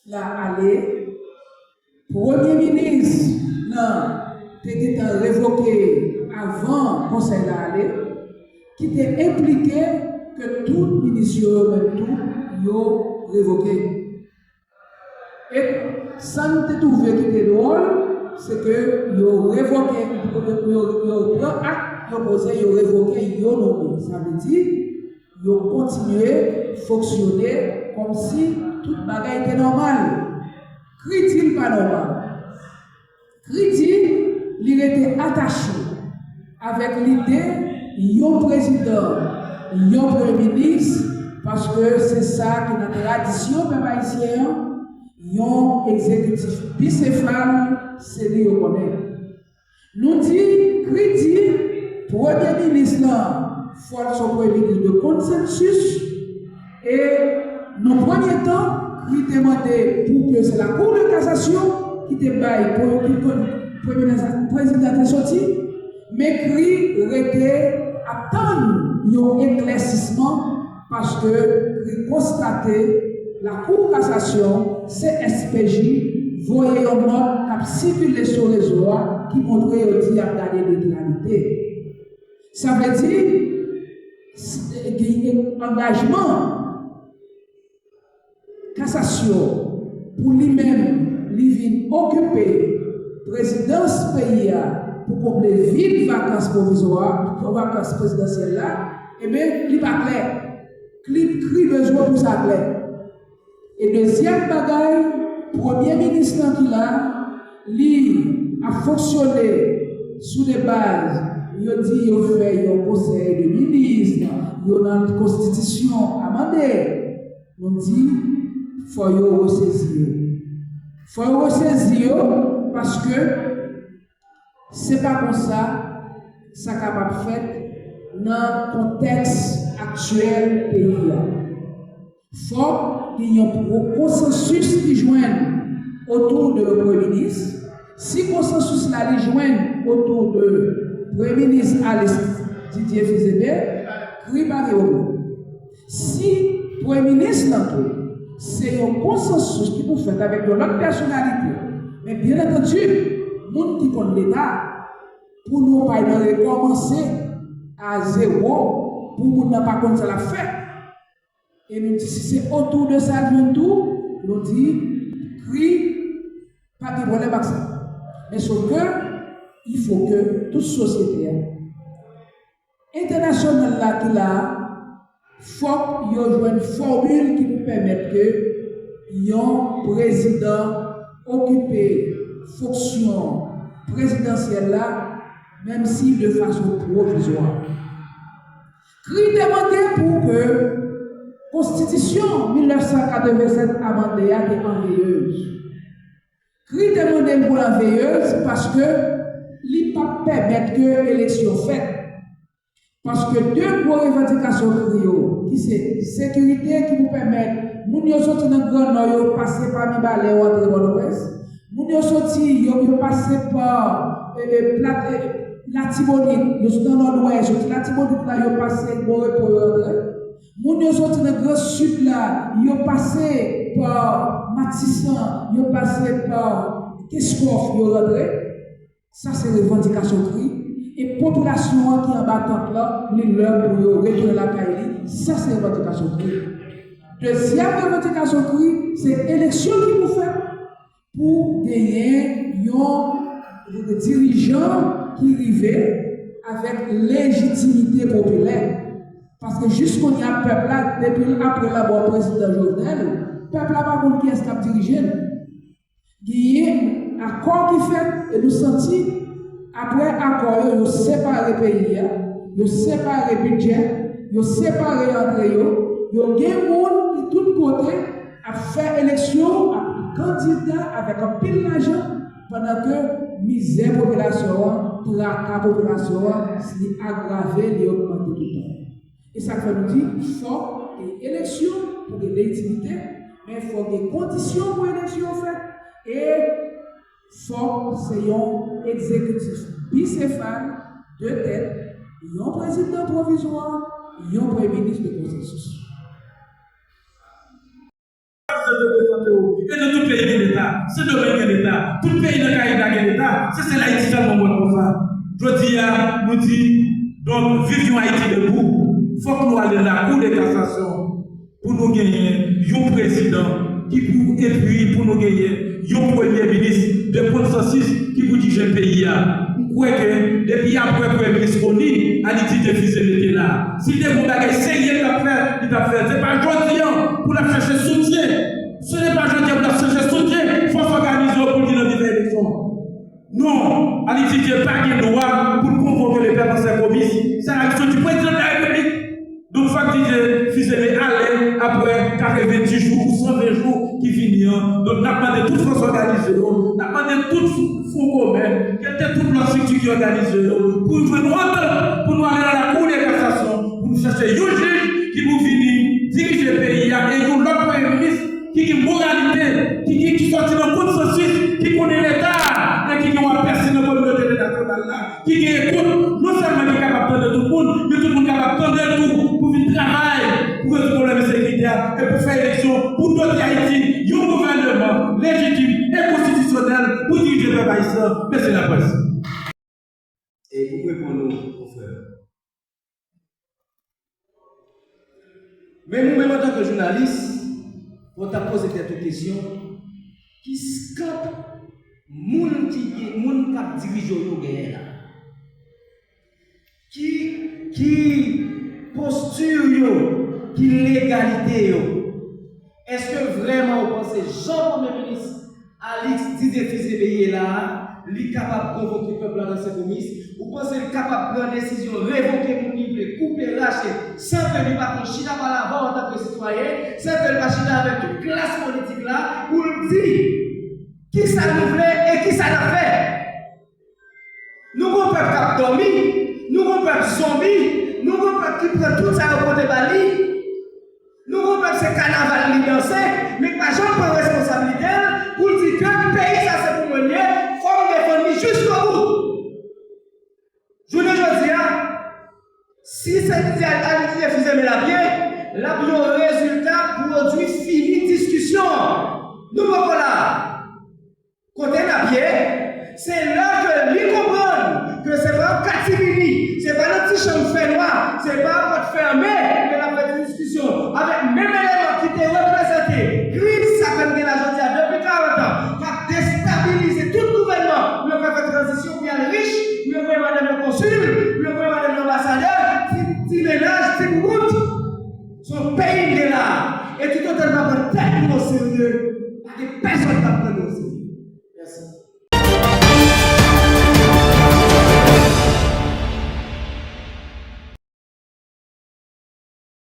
là allé, Premier ministre, là, était révoqué avant le conseil là allé, qui était impliqué que toute ministre, même tout, yo révoqué. Et ça nous trouvé qui était drôle, c'est que yo révoqué, yo prend acte, yo posé, yo révoqué, yo nommé. Ça veut dire, yo continué à fonctionner comme si toute bagaille était normale. Critique pas normal. Critique, il était attaché avec l'idée yon président, yon premier ministre, parce que c'est ça qui est notre tradition, peuple haïtien, yon exécutif bicéphale, c'est lui qu'on connaît. Nous dit, critique, premier ministre, faut son premier ministre de consensus, et dans le premier temps, il demandait pour que c'est la Cour de cassation qui te baille pour que le président est sorti, mais qui était attendre un éclaircissement parce que il constatait la Cour de cassation, CSPJ, voyait un homme qui circulé sur les réseau qui montrait aussi à garder l'égalité. Ça veut dire qu'il y a un engagement cassation pour lui-même, lui vient occuper présidence pays pour combler vide vacances provisoires, pour vacances présidentielles là, et bien, il n'est pas clair. Il crie besoin pour ça clair. Et deuxième bagaille, premier ministre qui là, lui a fonctionné sous des bases. Il a dit, il fait un conseil de ministre, il y a une constitution amendée. On dit, il faut le ressaisir. Il faut le ressaisir parce que ce n'est pas comme ça que ça capable de faire dans le contexte actuel du pays. Il faut qu'il y ait un consensus qui joigne autour de Premier ministre. Si le consensus là joigne autour de Premier ministre Alice Didier Fizébé, si le Premier ministre c'est un consensus qui vous fait avec notre personnalité. Mais bien entendu, nous qui connaissons l'État, pour nous pas recommencer à zéro, pour nous ne pas comme ça la fait. Et nous disons, si c'est autour de ça, nous disons, crie, pas de problème avec ça. Mais sauf que, il faut que toute société internationale là qui là, faut qu'il y ait une formule qui nous permette que un président occupe fonction présidentielle là, même si de façon provisoire. Cri demandé pour que la Constitution 1987 amendée est en veilleuse. Cri demandé pour la veilleuse parce que il ne peut pas permettre que l'élection faite. Parce que deux gros revendications qui c'est sécurité qui nous permettent, nous sommes sortis dans le grand nord, passer par les balais ou entrer dans l'ouest. Nous sommes sortis, nous passer par la Tibonite, nous sommes dans l'ouest, la Tibonite là, nous passé par nous sommes sortis dans le grand sud là, nous passé par Matissan, nous passé par Kescoff, nous rentré. Ça c'est revendication cri. Et la population qui est en battante là, l'heure pour retourner la caille, ça c'est une revendication cri. Deuxième revendication cri, c'est l'élection qui nous fait pour gagner un dirigeant qui arrive avec légitimité populaire. Parce que jusqu'on y a peuple là, depuis après la mort président Jovenel, le peuple là pas contre qui est-ce qui dirige. Il y a un accord qui fait et nous sentir. Après accord, ils ont séparé le pays, ils ont séparé le budget, ils ont séparé entre eux, ils ont gagné le monde de tous côtés à faire élection, à candidat avec un pile d'argent pendant que misère population, tracas population, c'est aggravé et augmenté tout le temps. Et ça fait nous dire qu'il faut des élections pour des légitimités, mais il faut des conditions pour l'élection faites et faut c'est un exécutif bicéphale, de tête, un président provisoire, un premier ministre de consensus. Et de l'État, c'est domaine de l'État, tout pays dans le Caraïbe de l'État, c'est l'Haïti seulement pour ça. Je dis à nous dit, donc, vivions Haïti debout, il faut que nous allions à la Cour de cassation pour nous gagner un président qui pour, et puis pour nous gagner un premier ministre de consensus qui pour diriger le pays. Je crois que depuis après le premier ministre, on dit, Haïti était là. Si des gens qui essayent de faire, il t'a fait. Ce n'est pas aujourd'hui pour la chercher soutien. Ce n'est pas aujourd'hui pour la chercher soutien. Il faut s'organiser pour dire une nouvelle élection. Non, Haïti n'a pas de droit pour convoquer les personnes dans ces commissions. C'est l'action du président de la République. Donc, il faut que Fils-Aimé aller après 90 jours ou 120 jours qui finissent. Donc, nous avons demandé toute force organisée, nous avons demandé tout fonds commun, quelle était toute la structure qui organise, pour nous entendre, pour nous aller à la Cour de cassation, pour nous chercher un juge qui vous venir diriger le pays, et nous l'autre premier ministre qui a une moralité, qui sortit dans le consensus, qui connaît l'État, et qui a une personne dans la communauté internationale, qui écoute, non seulement qui est capable de tout le monde, mais tout le monde est capable de tout, pour faire travail, pour résoudre le problème de sécurité, et pour faire élection, pour doter Haïti, un gouvernement légitime et constitutionnel pour diriger le pays. Merci la presse. Et vous répondez aux frères. Mais nous-mêmes, en tant que journalistes, on t'a posé cette question qui scape moun qui dirige au là. Qui posture yo, qui légalité yo. Est-ce que vraiment vous pensez Jean-Premier ministre Alix Didier Fils-Aimé là, il est capable de convoquer le peuple dans ses commises? Vous pensez qu'il est capable de prendre une décision, révoquer mon livre, couper, lâcher, sans que lui pas chita par la en tant que citoyen, sans que lui pas chita avec toute classe politique là, pour dire qui ça nous voulait et qui ça l'a fait. Nous avons un peuple qui a dormi, nous avons un peuple zombie, nous avons un peuple qui prend tout ça au côté de Bali. Nous avons un peuple qui carnaval qui danse, mais pas jamais prendre responsabilité pour dire que le pays ça c'est pour mener, il faut défendre jusqu'au bout. Je ne dis pas, si cette activité faisait la bien, la bien résultat produit fini discussion. Nous sommes là. Côté la bien, c'est là que lui comprendre que c'est pas un catimini, c'est pas un petit champ fait noir, c'est pas un porte fermé que la fait une discussion avec même élément qui était représenté. Crise, ça fait la journée depuis 40 ans, qui a déstabilisé tout le gouvernement, pour faire transition pour aller riche. Vous voyez madame le consul, vous voyez madame l'ambassadeur, petit ménage, petit route. Son pays est là. Et tout totalement